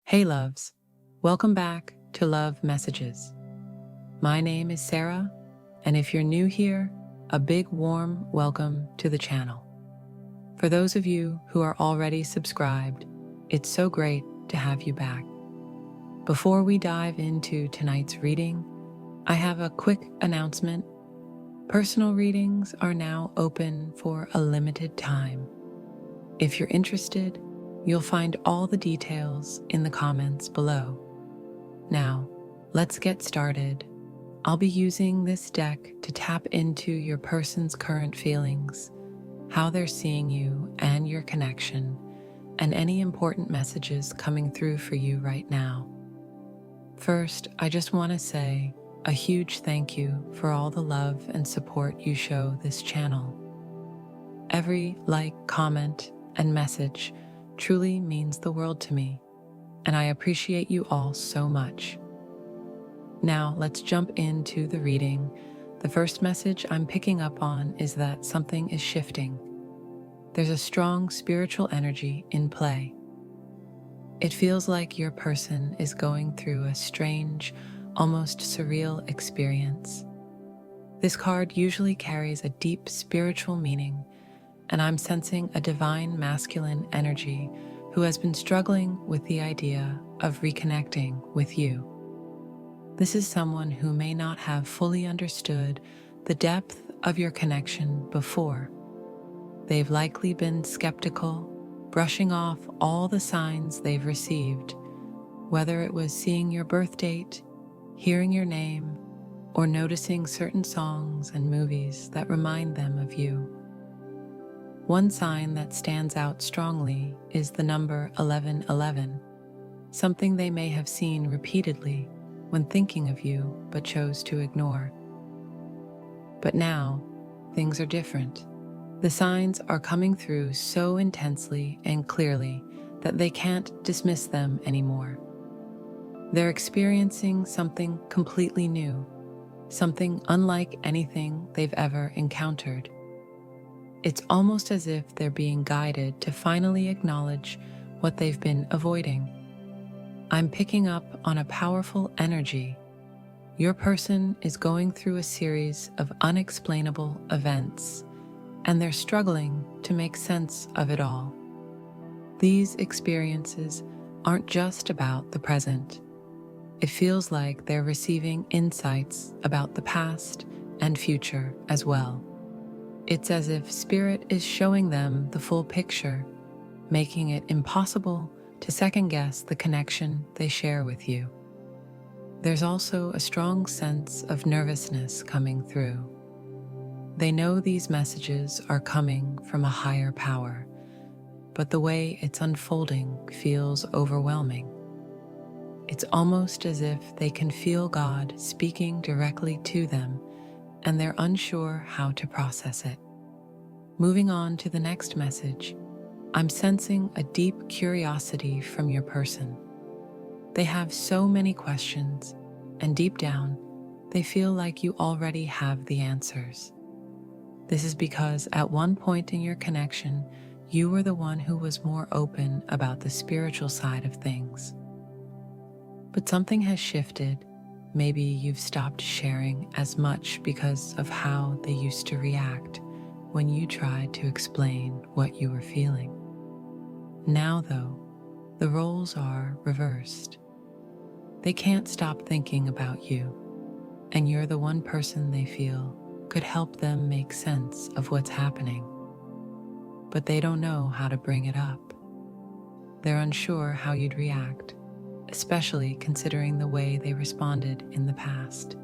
Hey loves, welcome back to Love Messages. My name is Sarah, and if you're new here, a big warm welcome to the channel. For those of you who are already subscribed, it's so great to have you back. Before we dive into tonight's reading, I have a quick announcement. Personal readings are now open for a limited time. If you're interested, you'll find all the details in the comments below. Now, let's get started. I'll be using this deck to tap into your person's current feelings, how they're seeing you and your connection, and any important messages coming through for you right now. First, I just want to say a huge thank you for all the love and support you show this channel. Every like, comment, and message truly means the world to me, and I appreciate you all so much. Now, let's jump into the reading. The first message I'm picking up on is that something is shifting. There's a strong spiritual energy in play. It feels like your person is going through a strange, almost surreal experience. This card usually carries a deep spiritual meaning, and I'm sensing a divine masculine energy who has been struggling with the idea of reconnecting with you. This is someone who may not have fully understood the depth of your connection before. They've likely been skeptical, brushing off all the signs they've received, whether it was seeing your birth date, hearing your name, or noticing certain songs and movies that remind them of you. One sign that stands out strongly is the number 1111, something they may have seen repeatedly when thinking of you but chose to ignore. But now, things are different. The signs are coming through so intensely and clearly that they can't dismiss them anymore. They're experiencing something completely new, something unlike anything they've ever encountered. It's almost as if they're being guided to finally acknowledge what they've been avoiding. I'm picking up on a powerful energy. Your person is going through a series of unexplainable events, and they're struggling to make sense of it all. These experiences aren't just about the present. It feels like they're receiving insights about the past and future as well. It's as if Spirit is showing them the full picture, making it impossible to second-guess the connection they share with you. There's also a strong sense of nervousness coming through. They know these messages are coming from a higher power, but the way it's unfolding feels overwhelming. It's almost as if they can feel God speaking directly to them, and they're unsure how to process it. Moving on to the next message, I'm sensing a deep curiosity from your person. They have so many questions, and deep down, they feel like you already have the answers. This is because at one point in your connection, you were the one who was more open about the spiritual side of things. But something has shifted. Maybe you've stopped sharing as much because of how they used to react when you tried to explain what you were feeling. Now, though, the roles are reversed. They can't stop thinking about you, and you're the one person they feel could help them make sense of what's happening. But they don't know how to bring it up. They're unsure how you'd react, especially considering the way they responded in the past.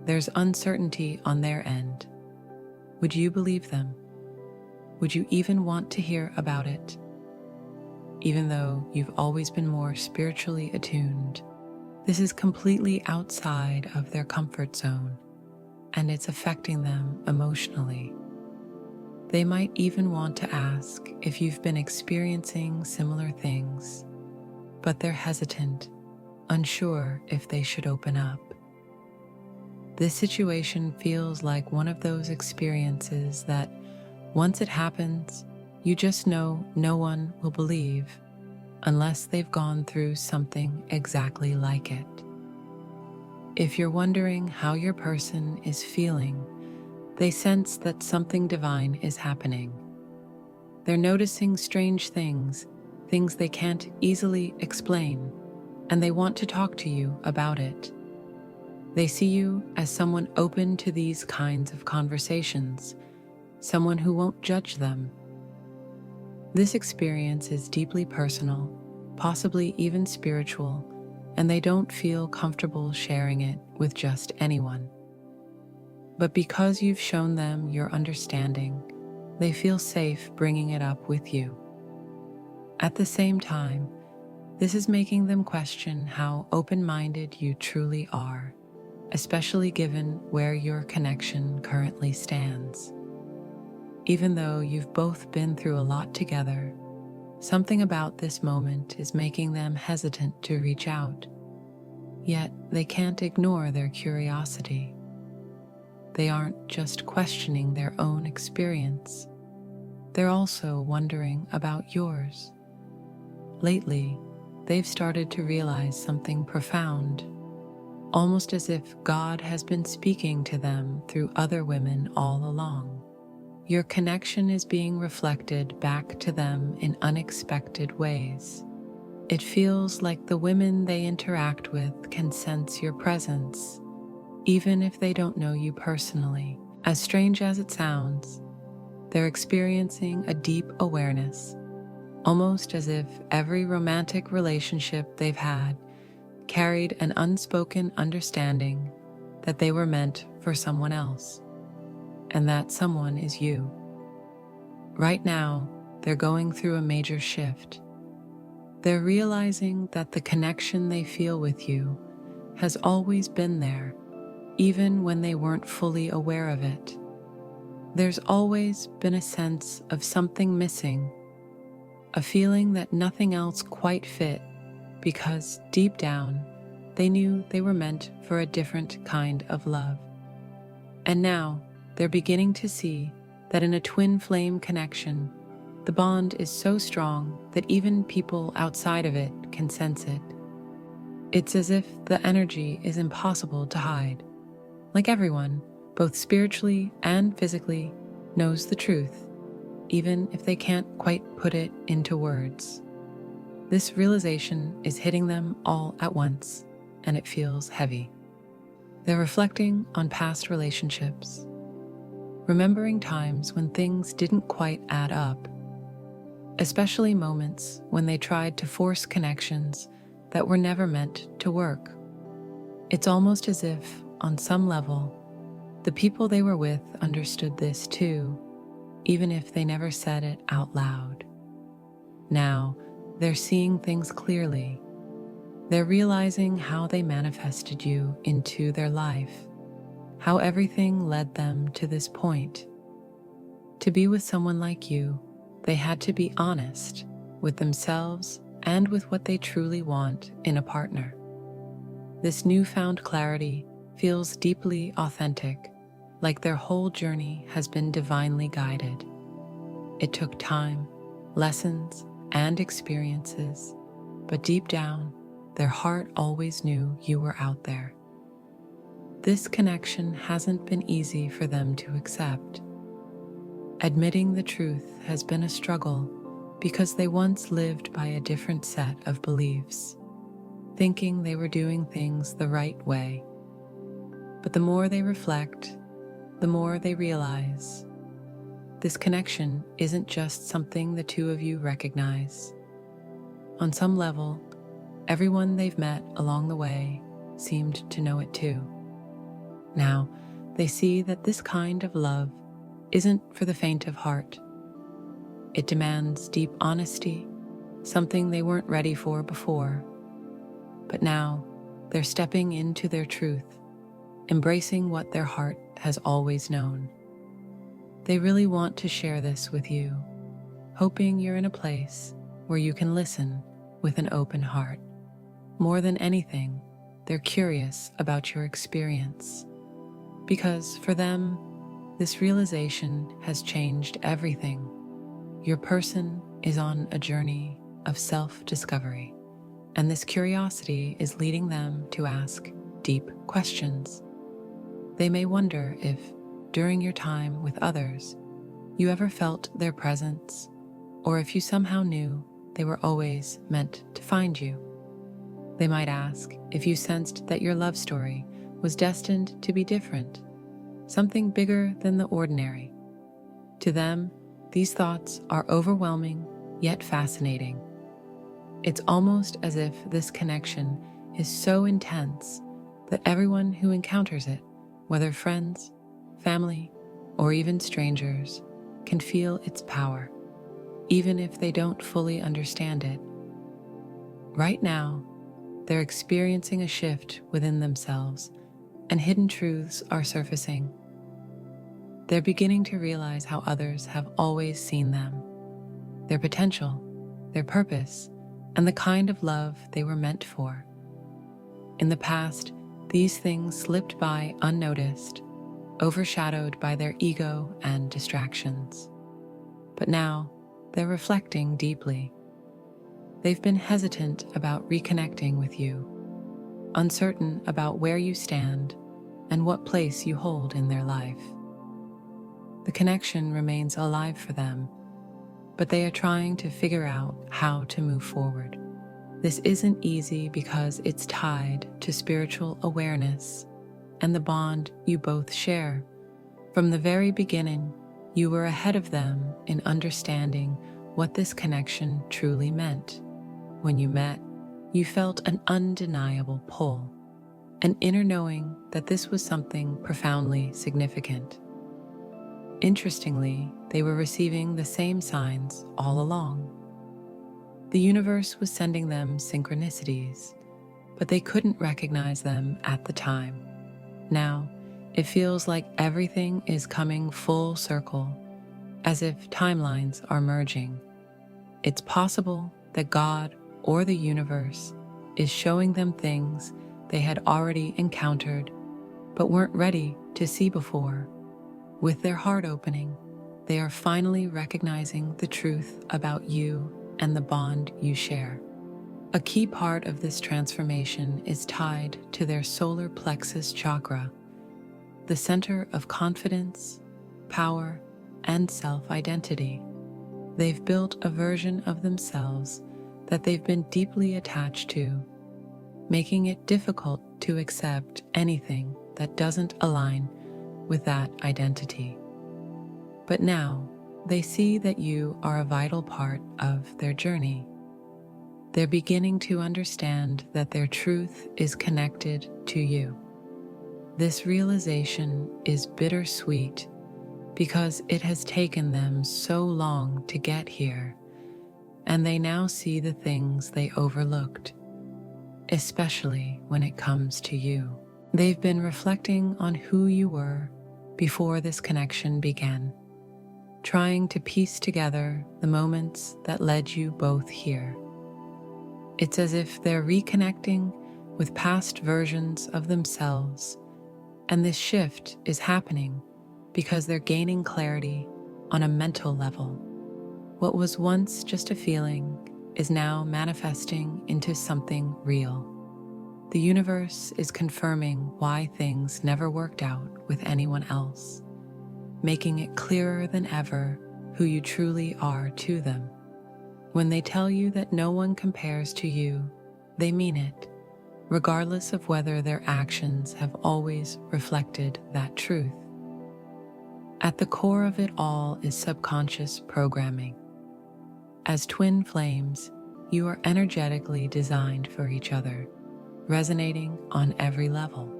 There's uncertainty on their end. Would you believe them? Would you even want to hear about it? Even though you've always been more spiritually attuned, this is completely outside of their comfort zone, and it's affecting them emotionally. They might even want to ask if you've been experiencing similar things, but they're hesitant, unsure if they should open up. This situation feels like one of those experiences that, once it happens, you just know no one will believe unless they've gone through something exactly like it. If you're wondering how your person is feeling, they sense that something divine is happening. They're noticing strange things, things they can't easily explain, and they want to talk to you about it. They see you as someone open to these kinds of conversations, someone who won't judge them. This experience is deeply personal, possibly even spiritual, and they don't feel comfortable sharing it with just anyone. But because you've shown them your understanding, they feel safe bringing it up with you. At the same time, this is making them question how open-minded you truly are, especially given where your connection currently stands. Even though you've both been through a lot together, something about this moment is making them hesitant to reach out. Yet they can't ignore their curiosity. They aren't just questioning their own experience. They're also wondering about yours. Lately, they've started to realize something profound, almost as if God has been speaking to them through other women all along. Your connection is being reflected back to them in unexpected ways. It feels like the women they interact with can sense your presence, even if they don't know you personally. As strange as it sounds, they're experiencing a deep awareness, almost as if every romantic relationship they've had carried an unspoken understanding that they were meant for someone else, and that someone is you. Right now, they're going through a major shift. They're realizing that the connection they feel with you has always been there, even when they weren't fully aware of it. There's always been a sense of something missing, a feeling that nothing else quite fit, because deep down, they knew they were meant for a different kind of love. And now, they're beginning to see that in a twin flame connection, the bond is so strong that even people outside of it can sense it. It's as if the energy is impossible to hide. Like everyone, both spiritually and physically, knows the truth, even if they can't quite put it into words. This realization is hitting them all at once, and it feels heavy. They're reflecting on past relationships, remembering times when things didn't quite add up, especially moments when they tried to force connections that were never meant to work. It's almost as if, on some level, the people they were with understood this too, even if they never said it out loud. Now, they're seeing things clearly. They're realizing how they manifested you into their life, how everything led them to this point. To be with someone like you, they had to be honest with themselves and with what they truly want in a partner. This newfound clarity feels deeply authentic, like their whole journey has been divinely guided. It took time, lessons, and experiences, but deep down, their heart always knew you were out there. This connection hasn't been easy for them to accept. Admitting the truth has been a struggle because they once lived by a different set of beliefs, thinking they were doing things the right way. But the more they reflect, the more they realize this connection isn't just something the two of you recognize. On some level, everyone they've met along the way seemed to know it too. Now, they see that this kind of love isn't for the faint of heart. It demands deep honesty, something they weren't ready for before. But now, they're stepping into their truth, embracing what their heart has always known. They really want to share this with you, hoping you're in a place where you can listen with an open heart. More than anything, they're curious about your experience, because for them, this realization has changed everything. Your person is on a journey of self-discovery, and this curiosity is leading them to ask deep questions. They may wonder if, during your time with others, you ever felt their presence, or if you somehow knew they were always meant to find you. They might ask if you sensed that your love story was destined to be different, something bigger than the ordinary. To them, these thoughts are overwhelming yet fascinating. It's almost as if this connection is so intense that everyone who encounters it, whether friends, family, or even strangers, can feel its power, even if they don't fully understand it. Right now, they're experiencing a shift within themselves, and hidden truths are surfacing. They're beginning to realize how others have always seen them, their potential, their purpose, and the kind of love they were meant for. In the past, these things slipped by unnoticed, overshadowed by their ego and distractions. But now, they're reflecting deeply. They've been hesitant about reconnecting with you, uncertain about where you stand and what place you hold in their life. The connection remains alive for them, but they are trying to figure out how to move forward. This isn't easy because it's tied to spiritual awareness and the bond you both share. From the very beginning, you were ahead of them in understanding what this connection truly meant. When you met, you felt an undeniable pull, an inner knowing that this was something profoundly significant. Interestingly, they were receiving the same signs all along. The universe was sending them synchronicities, but they couldn't recognize them at the time. Now, it feels like everything is coming full circle, as if timelines are merging. It's possible that God or the universe is showing them things they had already encountered, but weren't ready to see before. With their heart opening, they are finally recognizing the truth about you and the bond you share. A key part of this transformation is tied to their solar plexus chakra, the center of confidence, power, and self-identity. They've built a version of themselves that they've been deeply attached to, making it difficult to accept anything that doesn't align with that identity. But now, they see that you are a vital part of their journey. They're beginning to understand that their truth is connected to you. This realization is bittersweet because it has taken them so long to get here, and they now see the things they overlooked, especially when it comes to you. They've been reflecting on who you were before this connection began, trying to piece together the moments that led you both here. It's as if they're reconnecting with past versions of themselves, and this shift is happening because they're gaining clarity on a mental level. What was once just a feeling is now manifesting into something real. The universe is confirming why things never worked out with anyone else, making it clearer than ever who you truly are to them. When they tell you that no one compares to you, they mean it, regardless of whether their actions have always reflected that truth. At the core of it all is subconscious programming. As twin flames, you are energetically designed for each other, resonating on every level.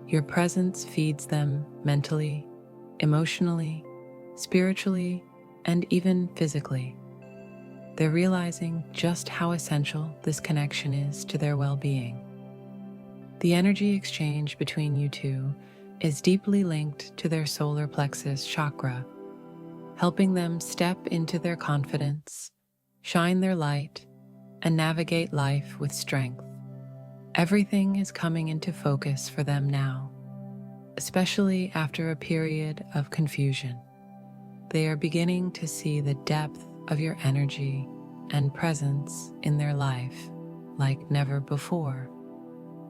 Your presence feeds them mentally, emotionally, spiritually, and even physically. They're realizing just how essential this connection is to their well-being. The energy exchange between you two is deeply linked to their solar plexus chakra, helping them step into their confidence, shine their light, and navigate life with strength. Everything is coming into focus for them now, especially after a period of confusion. They are beginning to see the depth of your energy and presence in their life like never before.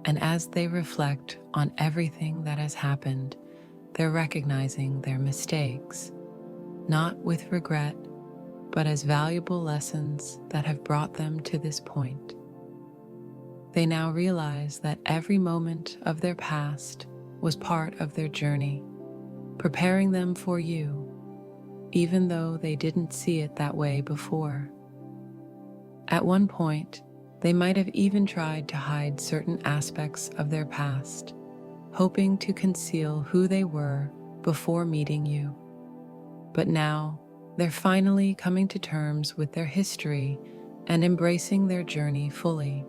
And as they reflect on everything that has happened, they're recognizing their mistakes, not with regret, but as valuable lessons that have brought them to this point. They now realize that every moment of their past was part of their journey, preparing them for you, even though they didn't see it that way before. At one point, they might have even tried to hide certain aspects of their past, hoping to conceal who they were before meeting you. But now, they're finally coming to terms with their history and embracing their journey fully.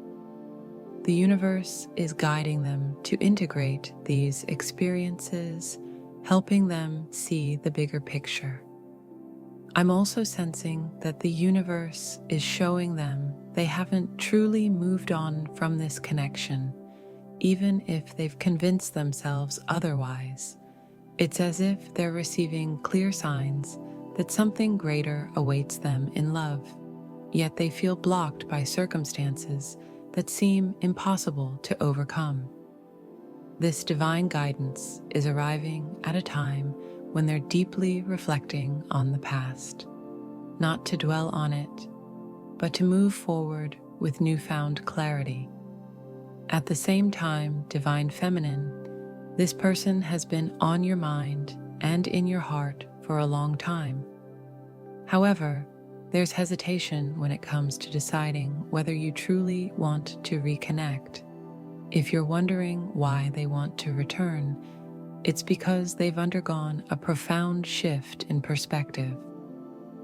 The universe is guiding them to integrate these experiences, helping them see the bigger picture. I'm also sensing that the universe is showing them they haven't truly moved on from this connection, even if they've convinced themselves otherwise. It's as if they're receiving clear signs that something greater awaits them in love, yet they feel blocked by circumstances that seem impossible to overcome. This divine guidance is arriving at a time when they're deeply reflecting on the past, not to dwell on it, but to move forward with newfound clarity. At the same time, Divine Feminine, this person has been on your mind and in your heart for a long time. However, there's hesitation when it comes to deciding whether you truly want to reconnect. If you're wondering why they want to return, it's because they've undergone a profound shift in perspective.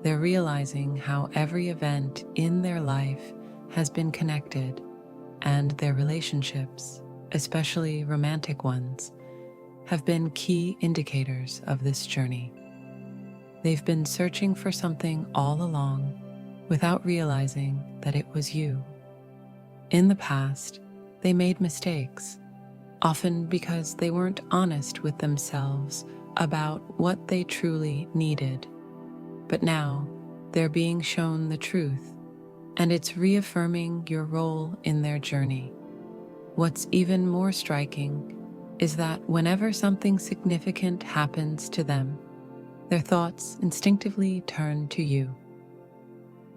They're realizing how every event in their life has been connected, and their relationships, especially romantic ones, have been key indicators of this journey. They've been searching for something all along without realizing that it was you. In the past, they made mistakes, often because they weren't honest with themselves about what they truly needed. But now, they're being shown the truth, and it's reaffirming your role in their journey. What's even more striking is that whenever something significant happens to them, their thoughts instinctively turn to you.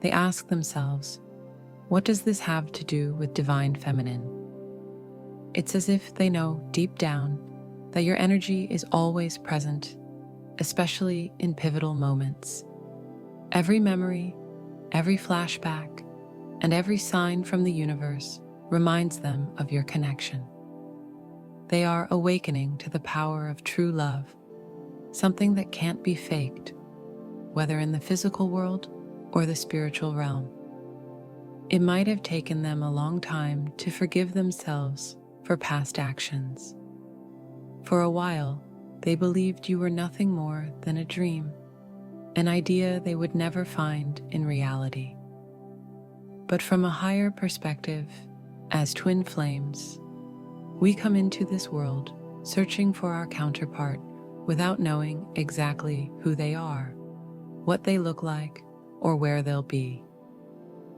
They ask themselves, what does this have to do with Divine Feminine? It's as if they know deep down that your energy is always present, especially in pivotal moments. Every memory, every flashback, and every sign from the universe reminds them of your connection. They are awakening to the power of true love, something that can't be faked, whether in the physical world or the spiritual realm. It might have taken them a long time to forgive themselves for past actions. For a while, they believed you were nothing more than a dream, an idea they would never find in reality. But from a higher perspective, as twin flames, we come into this world searching for our counterpart without knowing exactly who they are, what they look like, or where they'll be.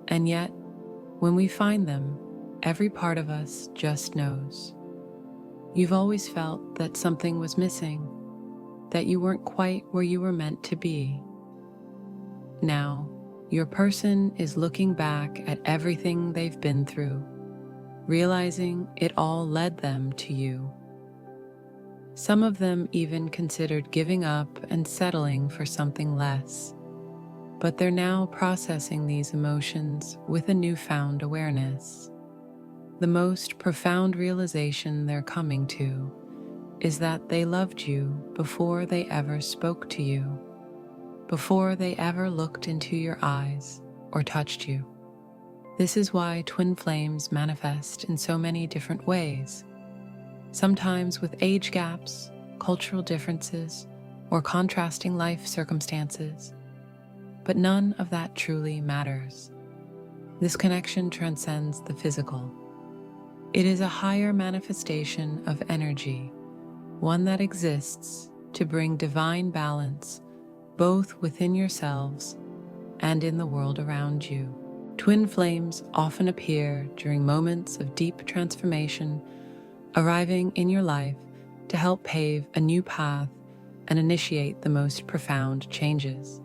And yet, when we find them, every part of us just knows. You've always felt that something was missing, that you weren't quite where you were meant to be. Now, your person is looking back at everything they've been through, realizing it all led them to you. Some of them even considered giving up and settling for something less, but they're now processing these emotions with a newfound awareness. The most profound realization they're coming to is that they loved you before they ever spoke to you, before they ever looked into your eyes or touched you. This is why twin flames manifest in so many different ways, sometimes with age gaps, cultural differences, or contrasting life circumstances. But none of that truly matters. This connection transcends the physical. It is a higher manifestation of energy, one that exists to bring divine balance both within yourselves and in the world around you. Twin flames often appear during moments of deep transformation, arriving in your life to help pave a new path and initiate the most profound changes.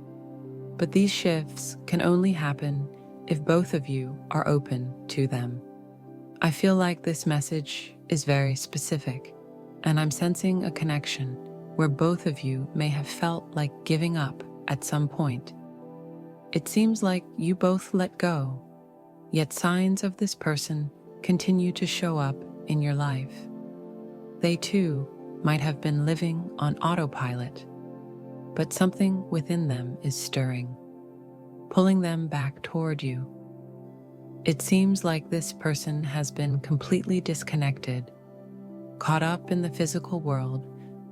But these shifts can only happen if both of you are open to them. I feel like this message is very specific, and I'm sensing a connection where both of you may have felt like giving up at some point. It seems like you both let go, yet signs of this person continue to show up in your life. They too might have been living on autopilot, but something within them is stirring, pulling them back toward you. It seems like this person has been completely disconnected, caught up in the physical world,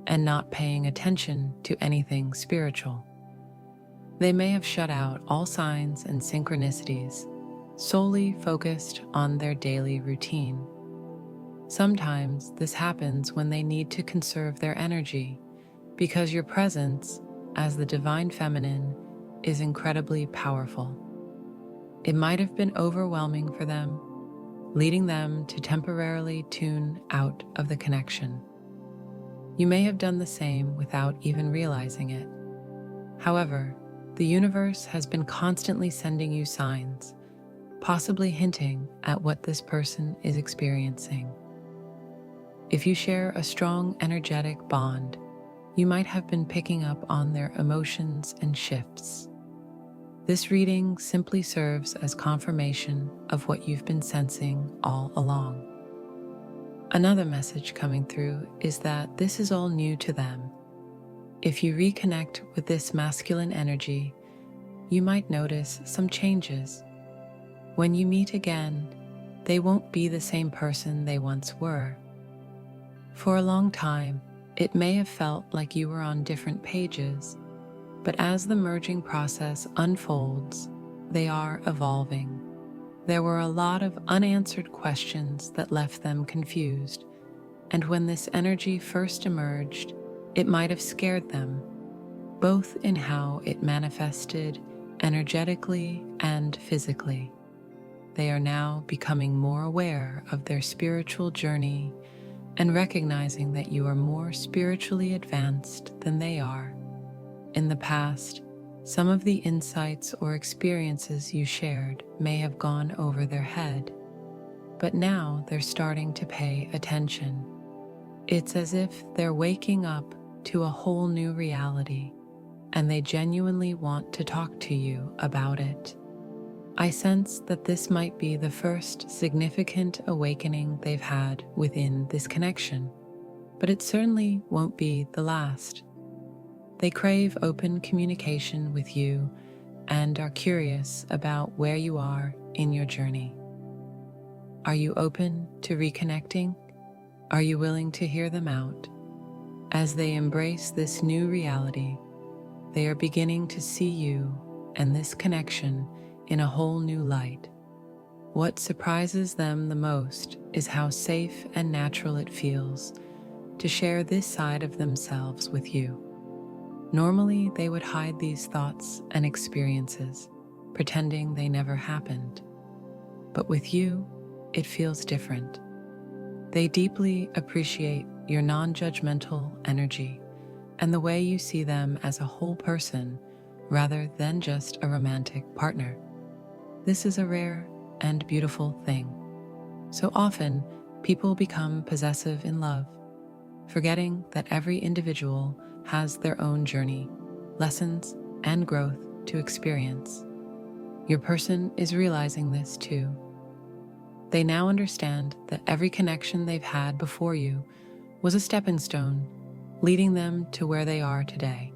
and not paying attention to anything spiritual. They may have shut out all signs and synchronicities, solely focused on their daily routine. Sometimes this happens when they need to conserve their energy, because your presence as the divine feminine is incredibly powerful. It might have been overwhelming for them, leading them to temporarily tune out of the connection. You may have done the same without even realizing it. However, the universe has been constantly sending you signs, possibly hinting at what this person is experiencing. If you share a strong energetic bond, you might have been picking up on their emotions and shifts. This reading simply serves as confirmation of what you've been sensing all along. Another message coming through is that this is all new to them. If you reconnect with this masculine energy, you might notice some changes. When you meet again, they won't be the same person they once were. For a long time, it may have felt like you were on different pages, but as the merging process unfolds, they are evolving. There were a lot of unanswered questions that left them confused, and when this energy first emerged, it might have scared them, both in how it manifested energetically and physically. They are now becoming more aware of their spiritual journey and recognizing that you are more spiritually advanced than they are. In the past, some of the insights or experiences you shared may have gone over their head, but now they're starting to pay attention. It's as if they're waking up to a whole new reality, and they genuinely want to talk to you about it. I sense that this might be the first significant awakening they've had within this connection, but it certainly won't be the last. They crave open communication with you and are curious about where you are in your journey. Are you open to reconnecting? Are you willing to hear them out? As they embrace this new reality, they are beginning to see you and this connection in a whole new light. What surprises them the most is how safe and natural it feels to share this side of themselves with you. Normally, they would hide these thoughts and experiences, pretending they never happened. But with you, it feels different. They deeply appreciate your non-judgmental energy and the way you see them as a whole person rather than just a romantic partner. This is a rare and beautiful thing. So often, people become possessive in love, forgetting that every individual has their own journey, lessons, and growth to experience. Your person is realizing this too. They now understand that every connection they've had before you was a stepping stone, leading them to where they are today.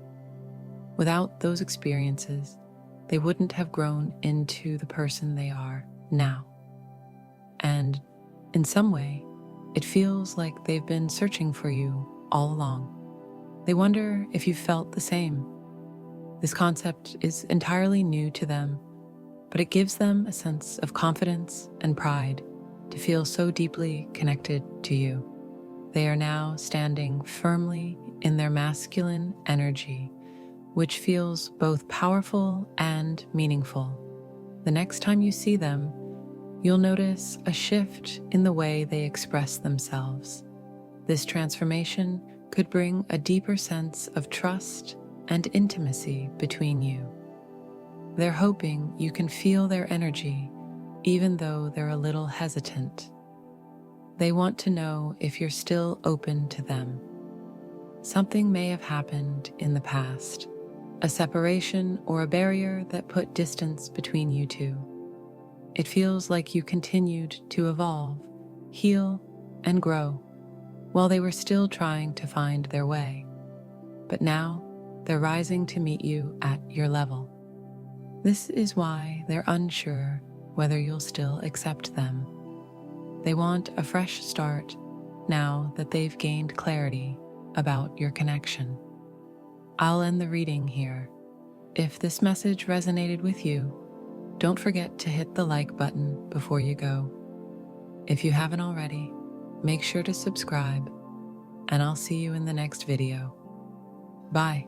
Without those experiences, they wouldn't have grown into the person they are now. And in some way, it feels like they've been searching for you all along. They wonder if you felt the same. This concept is entirely new to them, but it gives them a sense of confidence and pride to feel so deeply connected to you. They are now standing firmly in their masculine energy, which feels both powerful and meaningful. The next time you see them, you'll notice a shift in the way they express themselves. This transformation could bring a deeper sense of trust and intimacy between you. They're hoping you can feel their energy, even though they're a little hesitant. They want to know if you're still open to them. Something may have happened in the past, a separation or a barrier that put distance between you two. It feels like you continued to evolve, heal, and grow, while they were still trying to find their way. But now, they're rising to meet you at your level. This is why they're unsure whether you'll still accept them. They want a fresh start now that they've gained clarity about your connection. I'll end the reading here. If this message resonated with you, don't forget to hit the like button before you go. If you haven't already, make sure to subscribe, and I'll see you in the next video. Bye.